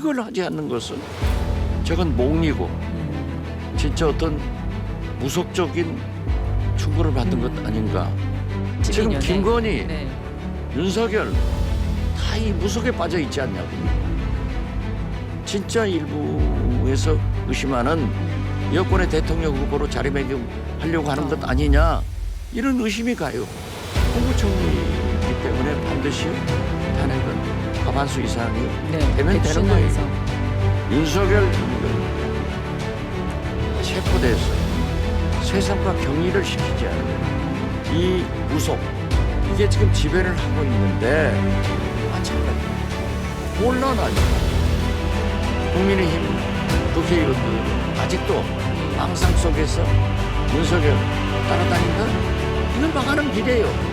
이걸 하지 않는 것은 저건 몽리고 진짜 어떤 무속적인 충고를 받는 것 아닌가. 지금 집인연애. 김건희, 네. 윤석열 다 이 무속에 빠져 있지 않냐고. 진짜 일부에서 의심하는 여권의 대통령 후보로 자리매김하려고 하는 것 아니냐 이런 의심이 가요. 국무총리이기 때문에 반드시 탄핵은 과반수 이상이 네. 되면 되는 거예요. 백신안에서. 윤석열 체포돼서 세상과 격리를 시키지 않는 이 무속 이게 지금 지배를 하고 있는데 마찬가지 곤란 아니야. 국민의힘 국회의원들 아직도 망상 속에서 윤석열 따라다닌다? 이건 망하는 길이에요.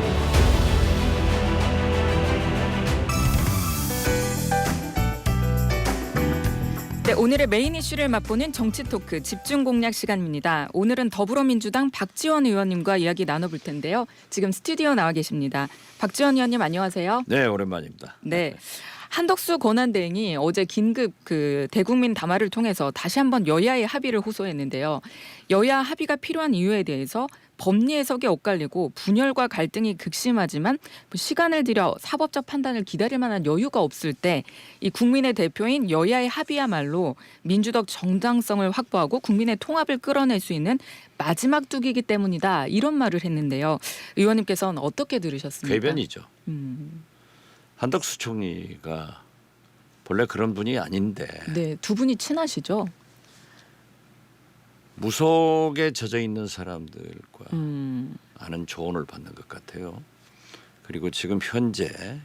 네, 오늘의 메인 이슈를 맛보는 정치 토크 집중 공략 시간입니다. 오늘은 더불어민주당 박지원 의원님과 이야기 나눠볼 텐데요. 지금 스튜디오 나와 계십니다. 박지원 의원님 안녕하세요. 네, 오랜만입니다. 네. 한덕수 권한대행이 어제 긴급 대국민 담화를 통해서 다시 한번 여야의 합의를 호소했는데요. 여야 합의가 필요한 이유에 대해서 법리 해석이 엇갈리고 분열과 갈등이 극심하지만 시간을 들여 사법적 판단을 기다릴 만한 여유가 없을 때 이 국민의 대표인 여야의 합의야말로 민주적 정당성을 확보하고 국민의 통합을 끌어낼 수 있는 마지막 뚝이기 때문이다. 이런 말을 했는데요. 의원님께서는 어떻게 들으셨습니까? 궤변이죠. 한덕수 총리가 본래 그런 분이 아닌데 네, 두 분이 친하시죠? 무속에 젖어 있는 사람들과 아는 조언을 받는 것 같아요. 그리고 지금 현재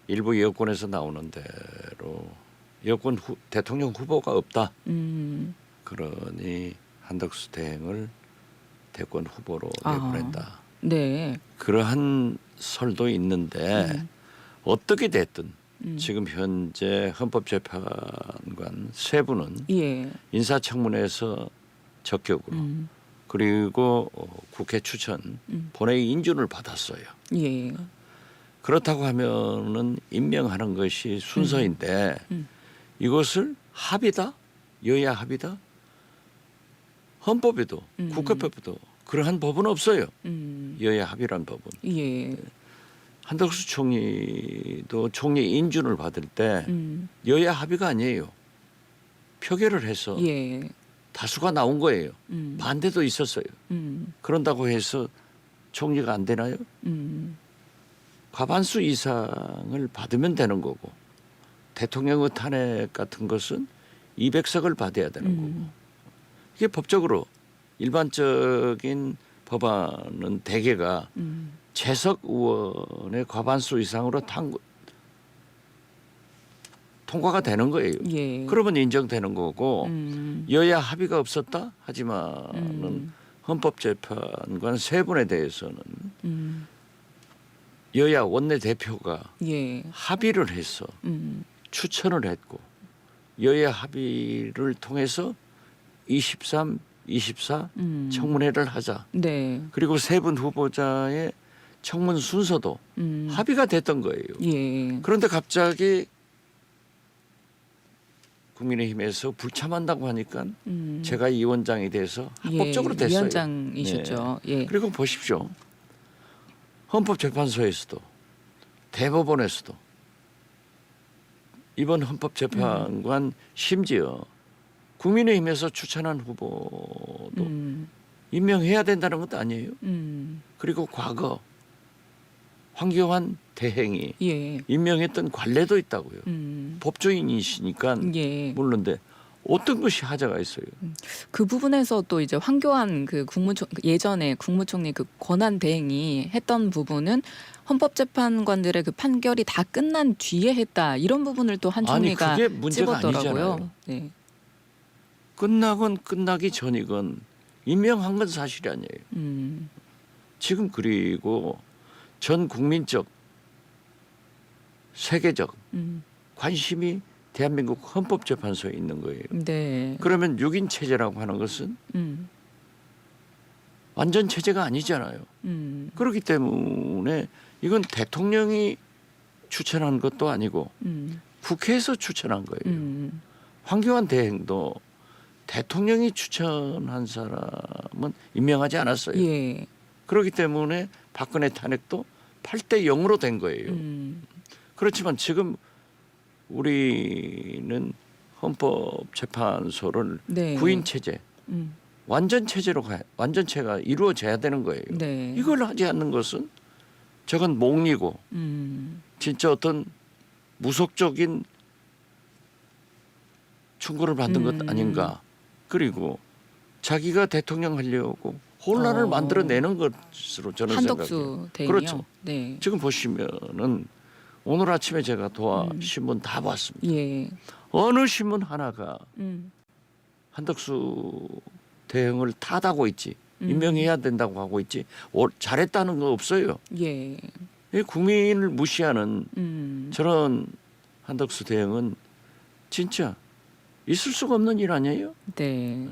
일부 여권에서 나오는 대로 여권 대통령 후보가 없다. 그러니 한덕수 대행을 대권 후보로 내보낸다. 네. 그러한 설도 있는데 어떻게 됐든 지금 현재 헌법재판관 세 분은 예. 인사청문회에서 적격으로 그리고 국회 추천 본회의 인준을 받았어요. 예. 그렇다고 하면은 임명하는 것이 순서인데 이것을 합의다? 여야 합의다? 헌법에도 국회법에도 그러한 법은 없어요. 여야 합의란 법은. 예. 한덕수 총리도 총리 인준을 받을 때 여야 합의가 아니에요. 표결을 해서 예. 다수가 나온 거예요. 반대도 있었어요. 그런다고 해서 총리가 안 되나요? 과반수 이상을 받으면 되는 거고 대통령의 탄핵 같은 것은 200석을 받아야 되는 거고 이게 법적으로 일반적인 법안은 대개가 재석 의원의 과반수 이상으로 통과가 되는 거예요. 예. 그러면 인정되는 거고 여야 합의가 없었다 하지만은 헌법재판관 세 분에 대해서는 여야 원내대표가 예. 합의를 해서 추천을 했고 여야 합의를 통해서 23, 24 청문회를 하자. 네. 그리고 세 분 후보자의 청문 순서도 합의가 됐던 거예요. 예. 그런데 갑자기 국민의힘에서 불참한다고 하니까 제가 이 원장이 돼서 합법적으로 예. 됐어요. 위원장이셨죠. 네. 예. 그리고 보십시오. 헌법재판소에서도 대법원에서도 이번 헌법재판관 심지어 국민의힘에서 추천한 후보도 임명해야 된다는 것도 아니에요. 그리고 과거 황교안 대행이 예. 임명했던 관례도 있다고요. 법조인이시니까 예. 물론데 어떤 것이 하자가 있어요. 그 부분에서 또 이제 황교안 예전에 국무총리 권한 대행이 했던 부분은 헌법재판관들의 그 판결이 다 끝난 뒤에 했다 이런 부분을 또 한 아니 총리가 그게 문제가 찝었더라고요. 아니잖아요. 네. 끝나건 끝나기 전이건 임명한 건 사실이 아니에요. 지금 그리고 전 국민적 세계적 관심이 대한민국 헌법재판소에 있는 거예요. 네. 그러면 6인 체제라고 하는 것은 완전 체제가 아니잖아요. 그렇기 때문에 이건 대통령이 추천한 것도 아니고 국회에서 추천한 거예요. 음. 황교안 대행도 대통령이 추천한 사람은 임명하지 않았어요. 예. 그렇기 때문에 박근혜 탄핵도 8대 0으로 된 거예요. 그렇지만 지금 우리는 헌법재판소를 네. 구인 체제, 완전 체제로 완전체가 이루어져야 되는 거예요. 네. 이걸 하지 않는 것은 저건 몽리고 진짜 어떤 무속적인 충고를 받는 것 아닌가. 그리고 자기가 대통령 하려고 혼란을 만들어내는 것으로 저는 한덕수 생각해요. 대행이요. 그렇죠. 네. 지금 보시면은 오늘 아침에 제가 신문 다 봤습니다. 예. 어느 신문 하나가 음. 한덕수 대행을 탓하고 있지. 임명해야 된다고 하고 있지. 잘했다는 거 없어요. 예. 이 국민을 무시하는 저런 한덕수 대행은 진짜 있을 수가 없는 일 아니에요? 네.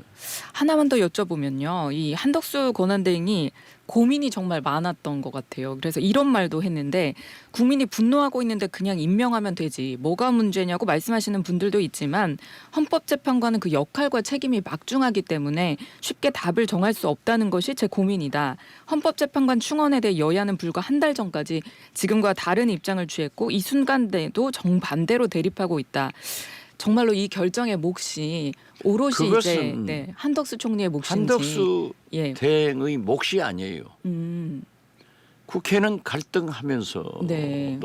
하나만 더 여쭤보면요. 이 한덕수 권한대행이 고민이 정말 많았던 것 같아요. 그래서 이런 말도 했는데 국민이 분노하고 있는데 그냥 임명하면 되지. 뭐가 문제냐고 말씀하시는 분들도 있지만 헌법재판관은 그 역할과 책임이 막중하기 때문에 쉽게 답을 정할 수 없다는 것이 제 고민이다. 헌법재판관 충원에 대해 여야는 불과 한 달 전까지 지금과 다른 입장을 취했고 이 순간에도 정반대로 대립하고 있다. 정말로 이 결정의 몫이 오롯이 이제 네, 한덕수 총리의 몫인지. 한덕수 예. 대행의 몫이 아니에요. 국회는 갈등하면서도 네.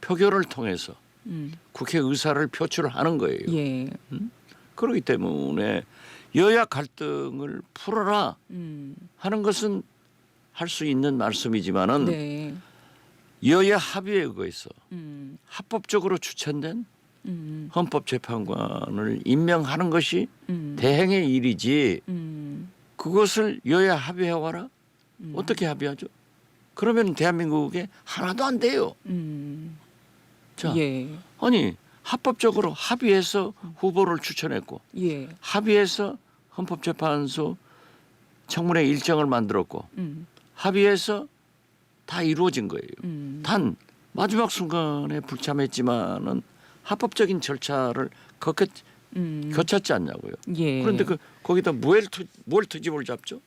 표결을 통해서 국회 의사를 표출하는 거예요. 예. 그렇기 때문에 여야 갈등을 풀어라 하는 것은 할 수 있는 말씀이지만은 네. 여야 합의에 의해서 합법적으로 추천된 헌법재판관을 임명하는 것이 대행의 일이지 그것을 여야 합의해 와라? 어떻게 합의하죠? 그러면 대한민국에 하나도 안 돼요. 자, 예. 아니 합법적으로 합의해서 후보를 추천했고 예. 합의해서 헌법재판소 청문회 일정을 만들었고 합의해서 다 이루어진 거예요. 단 마지막 순간에 불참했지만은 합법적인 절차를 거쳤지 않냐고요. 예. 그런데 거기다 뭘 트집을 잡죠?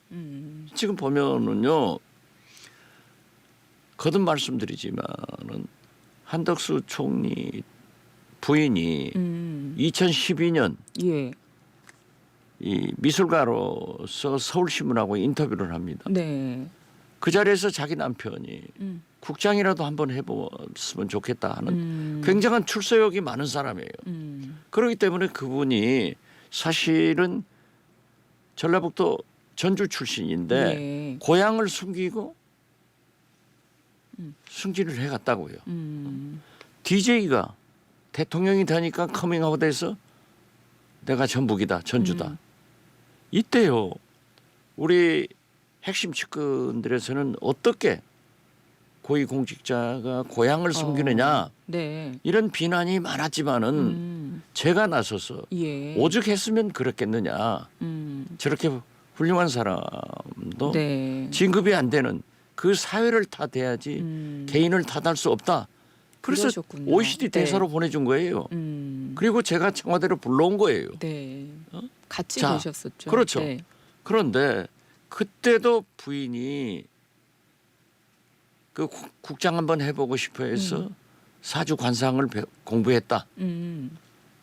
지금 보면은요. 거듭 말씀드리지만은 한덕수 총리 부인이 2012년 예. 이 미술가로서 서울신문하고 인터뷰를 합니다. 네. 그 자리에서 자기 남편이 국장이라도 한번 해봤으면 좋겠다 하는 굉장한 출세욕이 많은 사람이에요. 그렇기 때문에 그분이 사실은 전라북도 전주 출신인데 예. 고향을 숨기고 승진을 해갔다고요. DJ가 대통령이 되니까 커밍아웃해서 내가 전북이다, 전주다. 이때요. 우리 핵심 측근들에서는 어떻게 고위공직자가 고향을 숨기느냐 네. 이런 비난이 많았지만은 제가 나서서 예. 오죽 했으면 그랬겠느냐. 저렇게 훌륭한 사람도 네. 진급이 안 되는 그 사회를 탓해야지 개인을 탓할 수 없다. 그래서 그러셨군요. OECD 대사로 네. 보내준 거예요. 그리고 제가 청와대로 불러온 거예요. 네. 같이 자, 보셨었죠. 그렇죠. 네. 그런데 그때도 부인이 그 국장 한번 해보고 싶어 해서 사주 관상을 공부했다.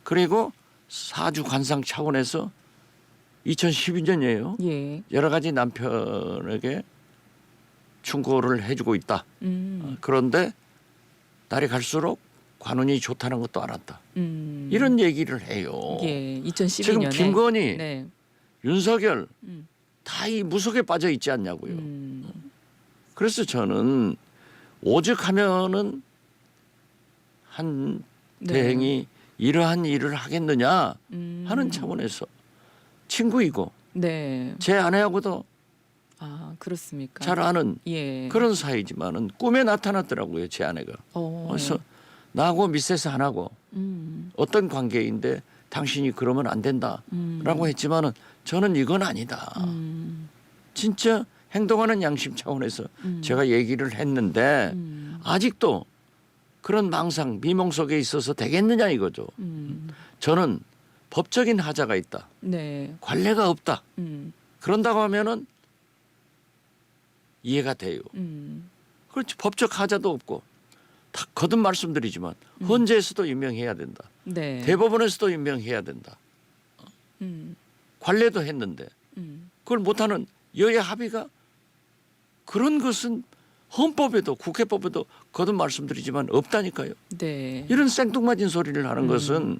그리고 사주 관상 차원에서 2012년이에요. 예. 여러 가지 남편에게 충고를 해주고 있다. 그런데 날이 갈수록 관운이 좋다는 것도 알았다. 이런 얘기를 해요. 예. 2012년에 지금 김건희, 네. 윤석열 다 이 무속에 빠져 있지 않냐고요. 그래서 저는 오죽하면은 한 네. 대행이 이러한 일을 하겠느냐 하는 차원에서 친구이고 네. 제 아내하고도 아, 그렇습니까? 잘 아는 예. 그런 사이지만은 꿈에 나타났더라고요, 제 아내가. 그래서 나하고 미세스 안 하고 어떤 관계인데 당신이 그러면 안 된다라고 했지만은 저는 이건 아니다. 진짜 행동하는 양심 차원에서 제가 얘기를 했는데 아직도 그런 망상, 미몽 속에 있어서 되겠느냐 이거죠. 저는 법적인 하자가 있다. 네. 관례가 없다. 음. 그런다고 하면은 이해가 돼요. 그렇지. 법적 하자도 없고 다 거듭 말씀드리지만 헌재에서도 임명해야 된다. 네. 대법원에서도 임명해야 된다. 관례도 했는데 그걸 못하는 여야 합의가 그런 것은 헌법에도 국회법에도 거듭 말씀드리지만 없다니까요. 네. 이런 생뚱맞은 소리를 하는 것은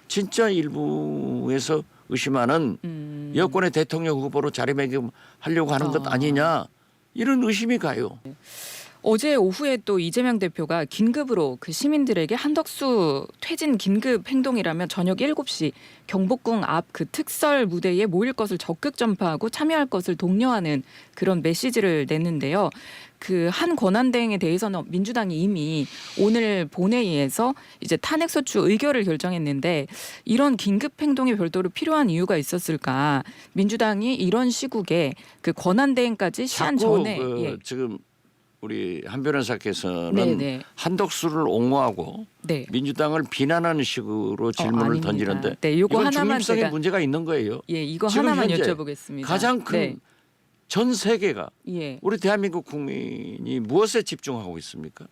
진짜 일부에서 의심하는 여권의 대통령 후보로 자리매김하려고 하는 것 아니냐 이런 의심이 가요. 어제 오후에 또 이재명 대표가 긴급으로 그 시민들에게 한덕수 퇴진 긴급 행동이라며 저녁 7시 경복궁 앞 그 특설 무대에 모일 것을 적극 전파하고 참여할 것을 독려하는 그런 메시지를 냈는데요. 그 한 권한대행에 대해서는 민주당이 이미 오늘 본회의에서 이제 탄핵소추 의결을 결정했는데 이런 긴급 행동이 별도로 필요한 이유가 있었을까? 민주당이 이런 시국에 그 권한대행까지 시한 자꾸 전에 예. 지금 우리 한 변호사께서는 네네. 한덕수를 옹호하고 네. 민주당을 비난하는 식으로 질문을 아닙니다. 던지는데 네, 이거 이건 하나만 중립성에 제가 문제가 있는 거예요. 예, 이거 지금 하나만 현재 여쭤보겠습니다. 가장 큰 전 세계가 예. 우리 대한민국 국민이 무엇에 집중하고 있습니까?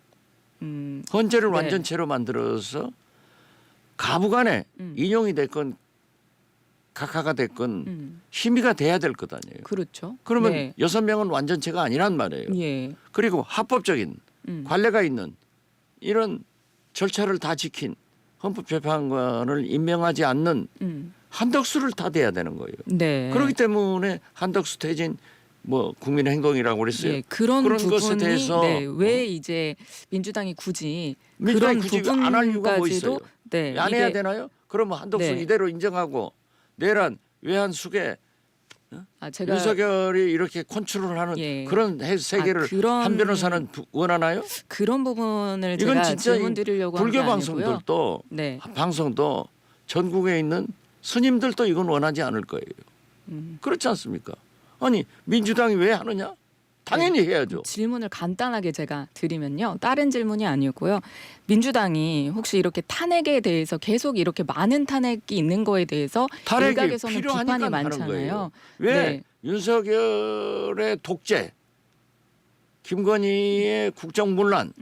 네. 헌재를 완전체로 만들어서 가부간에 인용이 됐건 각하가 됐건 심의가 돼야 될 것 아니에요. 그렇죠. 그러면 네. 6명은 완전체가 아니란 말이에요. 예. 그리고 합법적인 관례가 있는 이런 절차를 다 지킨 헌법재판관을 임명하지 않는 한덕수를 탓해야 되는 거예요. 네. 그렇기 때문에 한덕수 퇴진 뭐 국민행동이라고 그랬어요. 예, 그런 것에 부분이 대해서 네, 왜 이제 민주당이 굳이 민주당이 그런 굳이 안 할 이유가 뭐 있어요? 부분까지도 네, 안 해야 되나요? 그러면 한덕수 네. 이대로 인정하고 내란 외환수계 제가 윤석열이 이렇게 컨트롤하는 예. 그런 세계를 그런 한 변호사는 원하나요? 그런 부분을 이건 제가 진짜 질문 드리려고 한 게 불교 아니고요. 방송들도 네. 방송도 전국에 있는 스님들도 이건 원하지 않을 거예요. 그렇지 않습니까? 아니 민주당이 왜 하느냐? 당연히 해야죠. 질문을 간단하게 제가 드리면요. 다른 질문이 아니고요. 민주당이 혹시 이렇게 탄핵에 대해서 계속 이렇게 많은 탄핵이 있는 거에 대해서 탄핵이 일각에서는 필요하니까 비판이 하는 많잖아요. 거예요. 왜 네. 윤석열의 독재, 김건희의 국정문란,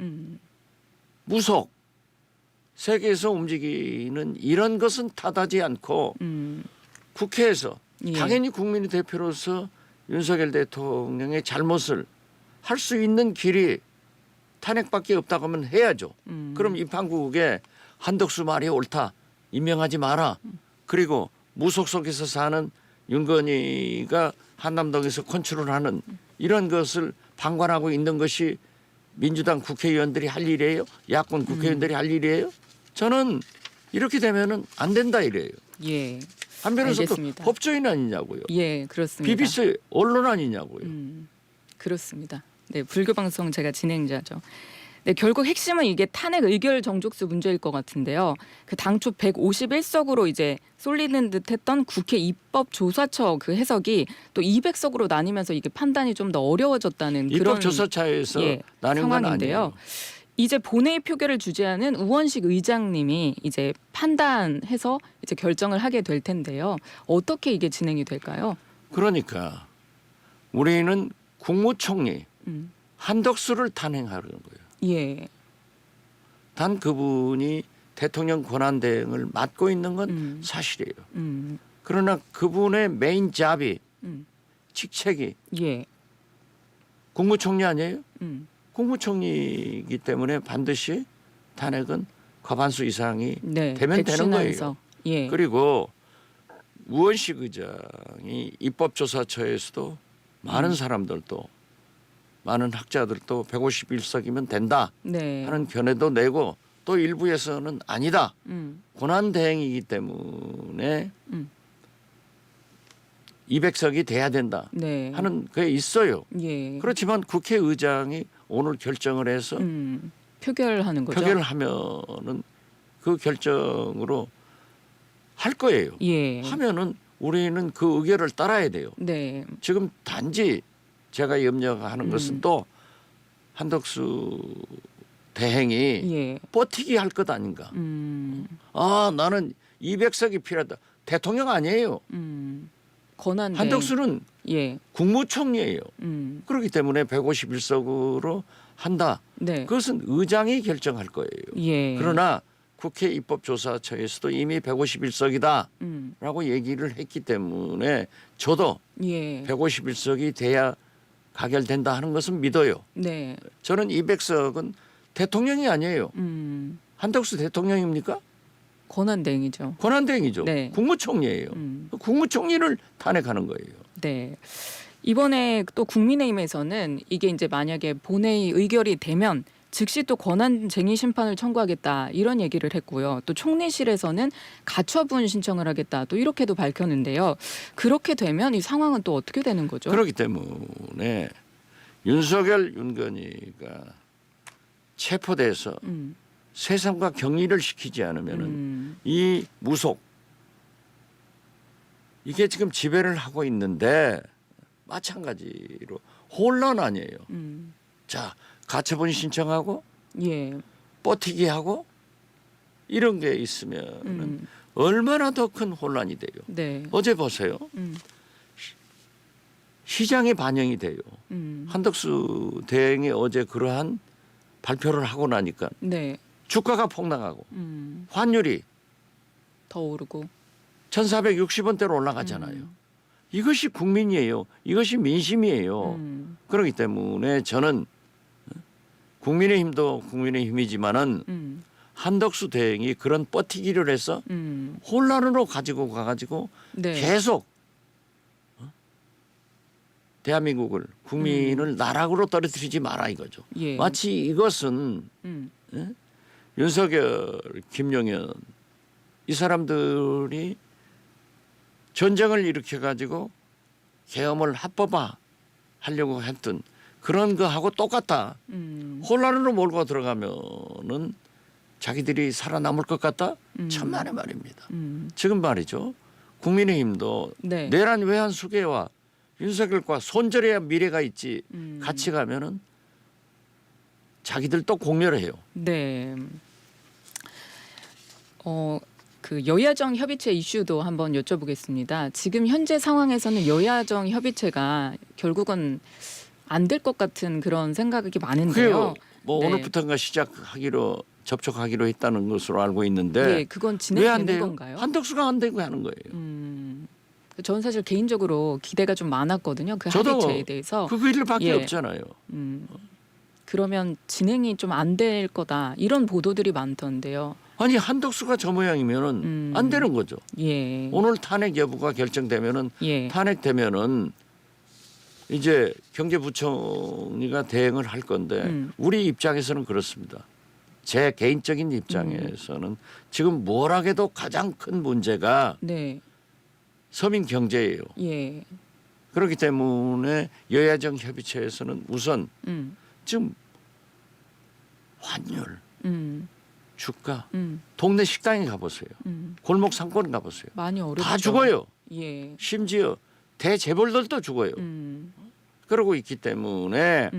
무속, 세계에서 움직이는 이런 것은 탓하지 않고 국회에서 예. 당연히 국민의 대표로서 윤석열 대통령의 잘못을 할 수 있는 길이 탄핵밖에 없다고 하면 해야죠. 그럼 이 판국에 한덕수 말이 옳다. 임명하지 마라. 그리고 무속 속에서 사는 윤건희가 한남동에서 컨트롤하는 이런 것을 방관하고 있는 것이 민주당 국회의원들이 할 일이에요? 야권 국회의원들이 할 일이에요? 저는 이렇게 되면은 안 된다 이래요. 예. 한 변호사도 알겠습니다. 법조인 아니냐고요. 예, 그렇습니다. BBC 언론 아니냐고요. 그렇습니다. 네, 불교 방송 제가 진행자죠. 네, 결국 핵심은 이게 탄핵 의결 정족수 문제일 것 같은데요. 그 당초 151석으로 이제 쏠리는 듯했던 국회 입법조사처 그 해석이 또 200석으로 나뉘면서 이게 판단이 좀 더 어려워졌다는 그런 입법조사차에서 나뉜 건 상황인데요. 아니에요. 이제 본회의 표결을 주재하는 우원식 의장님이 이제 판단해서 이제 결정을 하게 될 텐데요. 어떻게 이게 진행이 될까요? 그러니까 우리는 국무총리 한덕수를 탄핵하려는 거예요. 예. 단 그분이 대통령 권한대행을 맡고 있는 건 사실이에요. 그러나 그분의 메인 잡이 직책이 예. 국무총리 아니에요? 국무총리이기 때문에 반드시 탄핵은 과반수 이상이 네. 되면 되는 거예요. 백신안에서. 예. 그리고 우원식 의장이 입법조사처에서도 많은 사람들도 많은 학자들도 151석이면 된다 네. 하는 견해도 내고 또 일부에서는 아니다. 음. 권한대행이기 때문에 200석이 돼야 된다 네. 하는 게 있어요. 예. 그렇지만 국회의장이 오늘 결정을 해서 표결하는 거죠. 표결을 하면은 그 결정으로 할 거예요. 예. 하면은 우리는 그 의결을 따라야 돼요. 네. 지금 단지 제가 염려하는 것은 또 한덕수 대행이 예. 버티기 할 것 아닌가. 나는 200석이 필요하다. 대통령 아니에요. 권한대행. 한덕수는 예. 국무총리예요. 그렇기 때문에 151석으로 한다. 네. 그것은 의장이 결정할 거예요. 예. 그러나 국회 입법조사처에서도 이미 151석이다라고 얘기를 했기 때문에 저도 예. 151석이 돼야 가결된다 하는 것은 믿어요. 네. 저는 200석은 대통령이 아니에요. 한덕수 대통령입니까? 권한대행이죠. 권한대행이죠. 네. 국무총리예요. 국무총리를 탄핵하는 거예요. 네. 이번에 또 국민의힘에서는 이게 이제 만약에 본회의 의결이 되면 즉시 또 권한쟁의 심판을 청구하겠다 이런 얘기를 했고요. 또 총리실에서는 가처분 신청을 하겠다 또 이렇게도 밝혔는데요. 그렇게 되면 이 상황은 또 어떻게 되는 거죠? 그렇기 때문에 윤석열, 윤건희가 체포돼서 세상과 격리를 시키지 않으면은 이 무속 이게 지금 지배를 하고 있는데 마찬가지로 혼란 아니에요. 자, 가처분 신청하고 예. 버티기 하고 이런 게 있으면 얼마나 더 큰 혼란이 돼요. 네. 어제 보세요. 시장에 반영이 돼요. 한덕수 대행이 어제 그러한 발표를 하고 나니까 네. 주가가 폭락하고 환율이 더 오르고. 1,460원대로 올라가잖아요. 이것이 국민이에요. 이것이 민심이에요. 그렇기 때문에 저는 국민의힘도 국민의힘이지만은 한덕수 대행이 그런 버티기를 해서 혼란으로 가지고 가가지고 네. 계속 대한민국을 국민을 나락으로 떨어뜨리지 마라 이거죠. 예. 마치 이것은 윤석열, 김용현 이 사람들이 전쟁을 일으켜 가지고 계엄을 합법화 하려고 했던 그런 거하고 똑같다. 혼란으로 몰고 들어가면은 자기들이 살아남을 것 같다? 천만의 말입니다. 지금 말이죠. 국민의힘도 네. 내란 외환 수계와 윤석열과 손절해야 미래가 있지 같이 가면은 자기들 또 공멸해요. 네. 그 여야정 협의체 이슈도 한번 여쭤보겠습니다. 지금 현재 상황에서는 여야정 협의체가 결국은 안 될 것 같은 그런 생각이 많은데요. 뭐 네. 오늘부터인가 시작하기로 접촉하기로 했다는 것으로 알고 있는데 네, 그건 왜 안 진행되는 돼요? 건가요? 한덕수가 안 되고 하는 거예요. 저는 사실 개인적으로 기대가 좀 많았거든요. 그 저도 합의체에 대해서. 그 일밖에 예. 없잖아요. 그러면 진행이 좀 안 될 거다 이런 보도들이 많던데요. 아니 한덕수가 저 모양이면은 안 되는 거죠. 예. 오늘 탄핵 여부가 결정되면은 예. 탄핵되면은 이제 경제부총리가 대행을 할 건데 우리 입장에서는 그렇습니다. 제 개인적인 입장에서는 지금 뭘 하게도 가장 큰 문제가 네. 서민 경제예요. 예. 그렇기 때문에 여야정 협의체에서는 우선 지금 환율, 주가, 동네 식당에 가보세요. 골목 상권 가보세요. 많이 어렵죠. 다 죽어요. 예. 심지어 대재벌들도 죽어요. 그러고 있기 때문에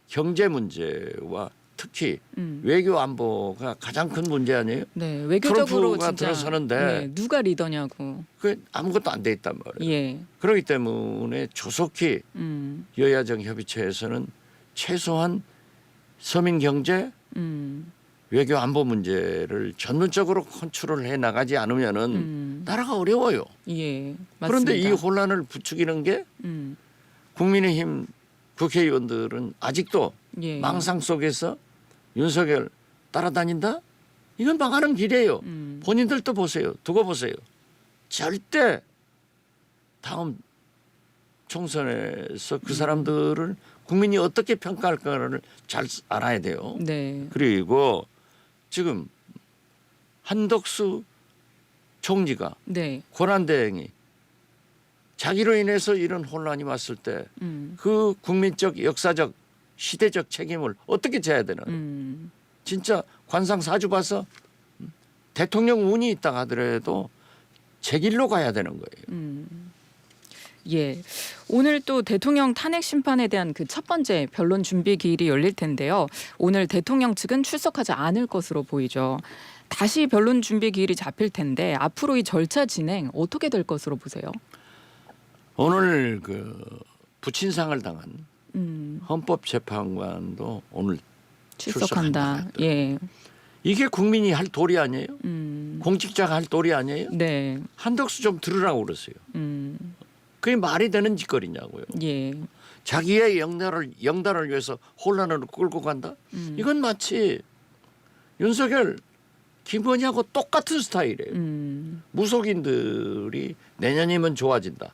경제 문제와 특히 외교 안보가 가장 큰 문제 아니에요? 네, 외교적으로 트럼프가 진짜 들어서는데 네, 누가 리더냐고. 그 아무것도 안 돼 있단 말이에요. 예. 그렇기 때문에 조속히 여야정 협의체에서는 최소한 서민 경제, 외교 안보 문제를 전문적으로 컨트롤 해 나가지 않으면은 나라가 어려워요. 예. 맞습니다. 그런데 이 혼란을 부추기는 게 국민의힘 국회의원들은 아직도 예. 망상 속에서 윤석열 따라다닌다? 이건 망하는 길이에요. 본인들도 보세요. 두고 보세요. 절대 다음 총선에서 그 사람들을 국민이 어떻게 평가할까를 잘 알아야 돼요. 네. 그리고 지금 한덕수 총리가 네. 권한대행이 자기로 인해서 이런 혼란이 왔을 때 그 국민적 역사적 시대적 책임을 어떻게 져야 되나요? 진짜 관상사주 봐서 대통령 운이 있다 하더라도 제 길로 가야 되는 거예요. 예. 오늘 또 대통령 탄핵 심판에 대한 그 첫 번째 변론 준비 기일이 열릴 텐데요. 오늘 대통령 측은 출석하지 않을 것으로 보이죠. 다시 변론 준비 기일이 잡힐 텐데 앞으로 이 절차 진행 어떻게 될 것으로 보세요? 오늘 그 부친상을 당한 헌법재판관도 오늘 출석한다. 출석한다. 예. 이게 국민이 할 도리 아니에요? 공직자가 할 도리 아니에요? 네. 한덕수 좀 들으라고 그랬어요. 그게 말이 되는 짓거리냐고요. 예. 자기의 영달을 위해서 혼란으로 끌고 간다? 이건 마치 윤석열, 김건희하고 똑같은 스타일이에요. 무속인들이 내년이면 좋아진다.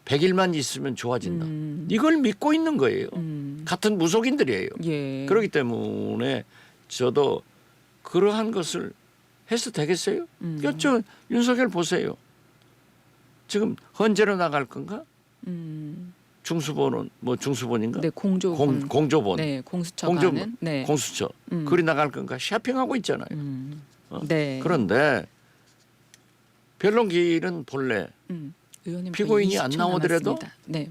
100일만 있으면 좋아진다. 이걸 믿고 있는 거예요. 같은 무속인들이에요. 예. 그렇기 때문에 저도 그러한 것을 해서 되겠어요? 그렇죠. 윤석열 보세요. 지금 헌재로 나갈 건가? 중수본은 뭐 중수본인가? 네, 공조본. 공조본. 네, 공수처가는. 네. 공수처. 그리 나갈 건가? 쇼핑하고 있잖아요. 네. 그런데 변론기일은 본래 의원님 피고인이 안 20초 나오더라도 남았습니다. 네.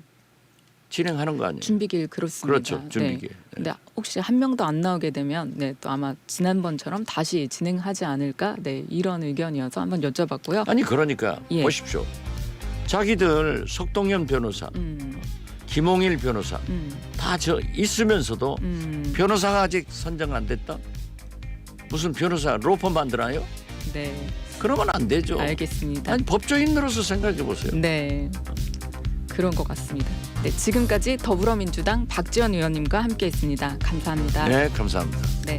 진행하는 거 아니에요? 준비기일 그렇습니다. 그렇죠. 준비기일. 네. 근데 혹시 한 명도 안 나오게 되면 네, 또 아마 지난번처럼 다시 진행하지 않을까? 네, 이런 의견이어서 한번 여쭤봤고요. 아니 그러니까 예. 보십시오. 자기들 석동현 변호사, 김홍일 변호사 다 저 있으면서도 변호사가 아직 선정 안 됐다? 무슨 변호사 로펌 만드나요? 네. 그러면 안 되죠. 알겠습니다. 아니 법조인으로서 생각해 보세요. 네. 그런 것 같습니다. 네, 지금까지 더불어민주당 박지원 의원님과 함께했습니다. 감사합니다. 네, 감사합니다. 네.